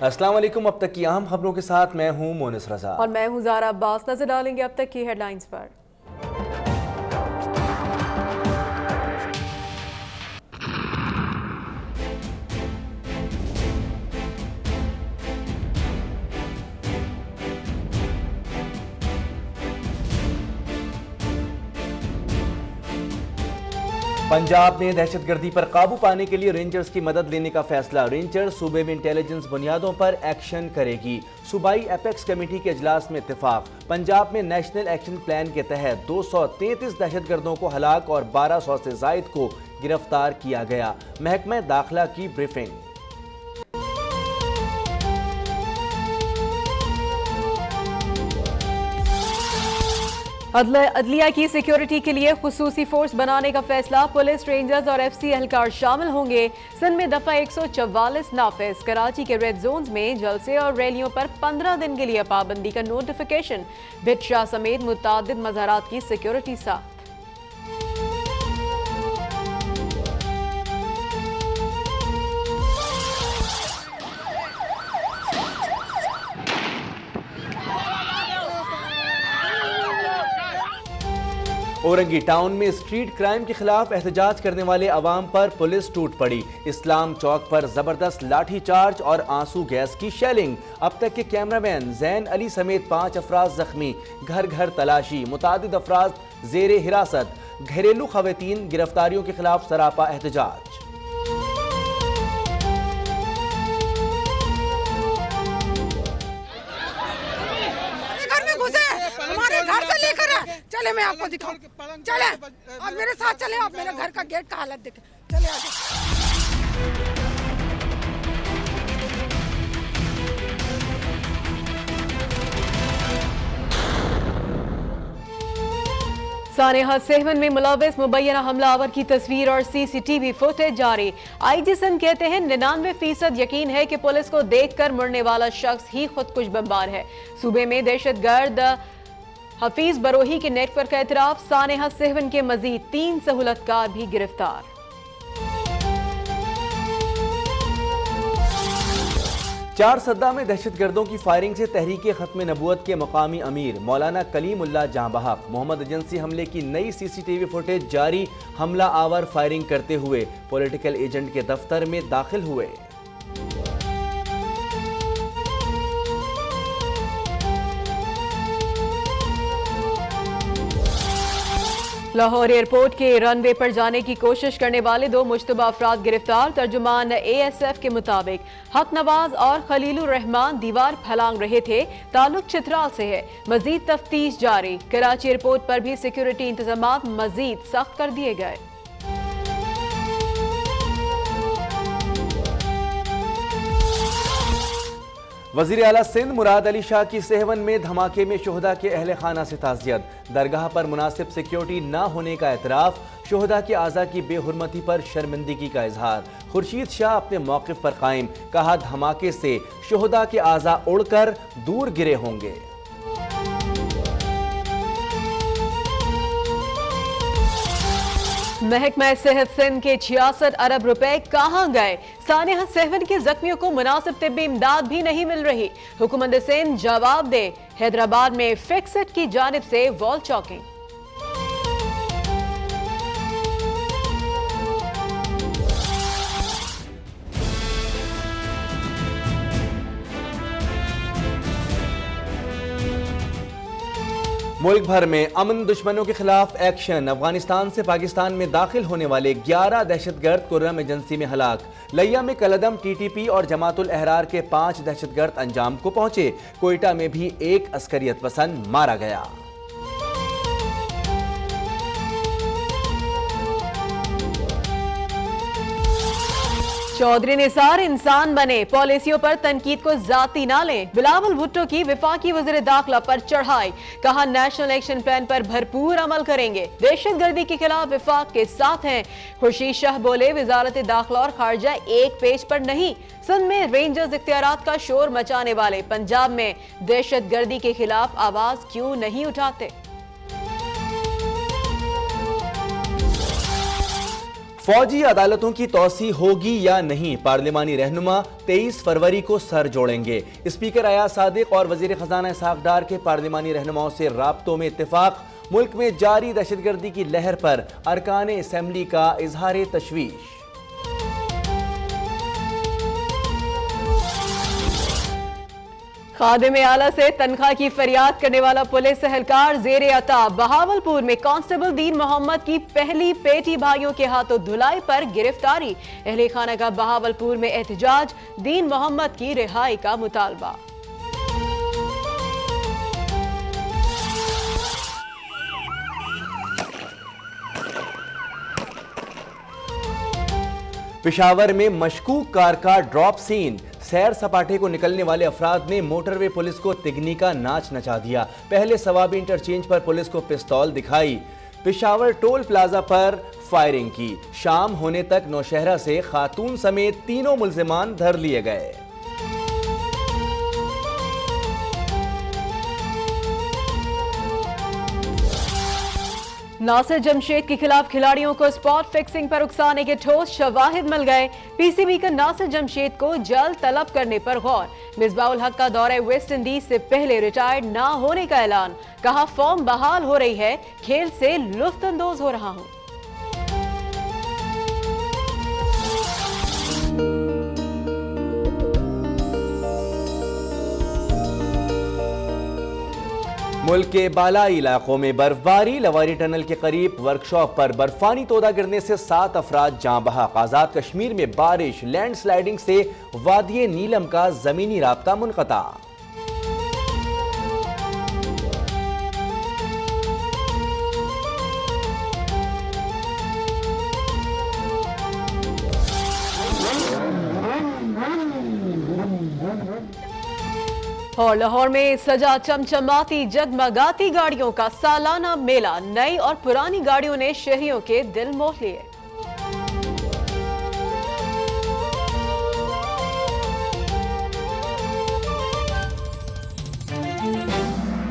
अस्सलाम वालेकुम। अब तक की अहम खबरों के साथ मैं हूं मोनिस रजा और मैं हूं ज़ारा अब्बास। नजर डालेंगे अब तक की हेडलाइंस पर। पंजाब में दहशतगर्दी पर काबू पाने के लिए रेंजर्स की मदद लेने का फैसला। रेंजर्स सूबे में इंटेलिजेंस बुनियादों पर एक्शन करेगी। सूबाई एपेक्स कमेटी के इजलास में इत्तेफाक। पंजाब में नेशनल एक्शन प्लान के तहत 233 दहशतगर्दों को हलाक और 1200 से जायद को गिरफ्तार किया गया। महकमा दाखिला की ब्रीफिंग। अदलिया की सिक्योरिटी के लिए खुसूसी फोर्स बनाने का फैसला। पुलिस, रेंजर्स और FC एहलकार शामिल होंगे। सिंध में दफा 144 नाफिज। कराची के रेड जोन्स में जलसे और रैलियों पर 15 दिन के लिए पाबंदी का नोटिफिकेशन। भिट शाह समेत मुतादिद मज़ारात की सिक्योरिटी साथ। औरंगी टाउन में स्ट्रीट क्राइम के खिलाफ एहतजाज करने वाले अवाम पर पुलिस टूट पड़ी। इस्लाम चौक पर जबरदस्त लाठी चार्ज और आंसू गैस की शेलिंग। अब तक के कैमरामैन जैन अली समेत 5 अफराद जख्मी। घर घर तलाशी, मुतादिद अफराद जेरे हिरासत। घरेलू खवातीन गिरफ्तारियों के खिलाफ सरापा एहतजाज। घर से लेकर चले, मैं आपको दिखाऊं। चले आप मेरे साथ चले, आप मेरे घर का गेट का हालत देखें। चले आगे। सानेहा सेहवन में मुलविस मुबैना हमलावर की तस्वीर और CCTV फुटेज जारी। IG सिंध कहते हैं 99% यकीन है कि पुलिस को देखकर मुड़ने वाला शख्स ही खुदकुश बमबार है। सूबे में दहशतगर्द हफीज बरोही के नेटवर्क का एतराफ। सानेहा सेहवन के मजीद 3 सहूलतकार भी गिरफ्तार। चार सद्दा में दहशतगर्दों की फायरिंग से तहरीक खत्म नबूवत के मकामी अमीर मौलाना कलीमुल्लाह जहां बहक। मोहम्मद एजेंसी हमले की नई CCTV फुटेज जारी। हमला आवर फायरिंग करते हुए पॉलिटिकल एजेंट के दफ्तर में दाखिल हुए। लाहौर एयरपोर्ट के रनवे पर जाने की कोशिश करने वाले 2 मुश्तबा अफराद गिरफ्तार। तर्जुमान ASF के मुताबिक हक नवाज और खलीलुर रहमान दीवार फैलांग रहे थे। ताल्लुक चित्राल से है। मजीद तफ्तीश जारी। कराची एयरपोर्ट पर भी सिक्योरिटी इंतजामात मजीद सख्त कर दिए गए। वजीर आला सिंध मुराद अली शाह की सेहवन में धमाके में शोहदा के अहले खाना से ताज़ियत। दरगाह पर मुनासिब सिक्योरिटी न होने का एतराफ़। शोहदा के आज़ा की बेहुरमती पर शर्मिंदगी का इजहार। खुर्शीद शाह अपने मौक़िफ़ पर कायम। कहा धमाके से शोहदा के आज़ा उड़कर दूर गिरे होंगे। महकमा सेहत सिंध के 66 अरब रुपए कहां गए? सानेहा सेहवन के जख्मियों को मुनासिब तिब्बी इमदाद भी नहीं मिल रही। हुकूमत सिंध जवाब दे। हैदराबाद में फिक्सेट की जानिब से वॉल चौकिंग। मुल्क भर में अमन दुश्मनों के खिलाफ एक्शन। अफगानिस्तान से पाकिस्तान में दाखिल होने वाले 11 दहशतगर्द कुर्रम एजेंसी में हलाक। लिया में कलदम TTP और जमातुल अहरार के 5 दहशतगर्द अंजाम को पहुंचे। कोयटा में भी एक अस्करियत पसंद मारा गया। चौधरी निसार इंसान बने, पॉलिसियों पर तनकीद को जाती ना लें। बिलावल भुट्टो की वफाकी वज़ीर दाखिला पर चढ़ाई। कहा नेशनल एक्शन प्लान पर भरपूर अमल करेंगे। दहशतगर्दी के खिलाफ वफाक के साथ हैं। खुर्शीद शाह बोले वजारत दाखिला और खारजा एक पेज पर नहीं। सिंध में रेंजर्स इख्तियारात का शोर मचाने वाले पंजाब में दहशतगर्दी के खिलाफ आवाज क्यों नहीं उठाते? फौजी अदालतों की तौसी होगी या नहीं, पार्लिमानी रहनुमा 23 फरवरी को सर जोड़ेंगे। स्पीकर अयाज सादिक और वजीर खजाना इसहाक डार के पार्लिमानी रहनुमाओं से राब्तों में इत्तेफाक। मुल्क में जारी दहशतगर्दी की लहर पर अरकान असेंबली का इजहार तशवीश। खादिम आला से तनख्वाह की फरियाद करने वाला पुलिस एहलकार जेर अताब। बहावलपुर में कांस्टेबल दीन मोहम्मद की पहली बेटी भाइयों के हाथों धुलाई पर गिरफ्तारी। अहले खाना का बहावलपुर में एहतजाज, दीन मोहम्मद की रिहाई का मुतालबा। पेशावर में मशकूक कार का ड्रॉप सीन, सैर सपाटे को निकलने वाले अफराद ने मोटरवे पुलिस को तिगनी का नाच नचा दिया। पहले सवाबी इंटरचेंज पर पुलिस को पिस्तौल दिखाई। पेशावर टोल प्लाजा पर फायरिंग की। शाम होने तक नौशहरा से खातून समेत 3 मुल्जिमान धर लिए गए। नासिर जमशेद के खिलाफ खिलाड़ियों को स्पॉट फिक्सिंग पर उकसाने के ठोस शवाहिद मिल गए। पीसीबी का नासिर जमशेद को जल्द तलब करने पर गौर। मिसबाउल हक का दौरे वेस्ट इंडीज से पहले रिटायर्ड ना होने का ऐलान। कहा फॉर्म बहाल हो रही है, खेल से लुत्फअंदोज हो रहा हूं। मुल्क के बालाई इलाकों में बर्फबारी। लवारी टनल के करीब वर्कशॉप पर बर्फानी तोदा गिरने से 7 अफराद जाँ बहक। आजाद कश्मीर में बारिश, लैंडस्लाइडिंग से वादी नीलम का जमीनी राब्ता मुनक़ता। और लाहौर में सजा चमचमाती जगमगाती गाड़ियों का सालाना मेला। नई और पुरानी गाड़ियों ने शहरियों के दिल मोह लिए।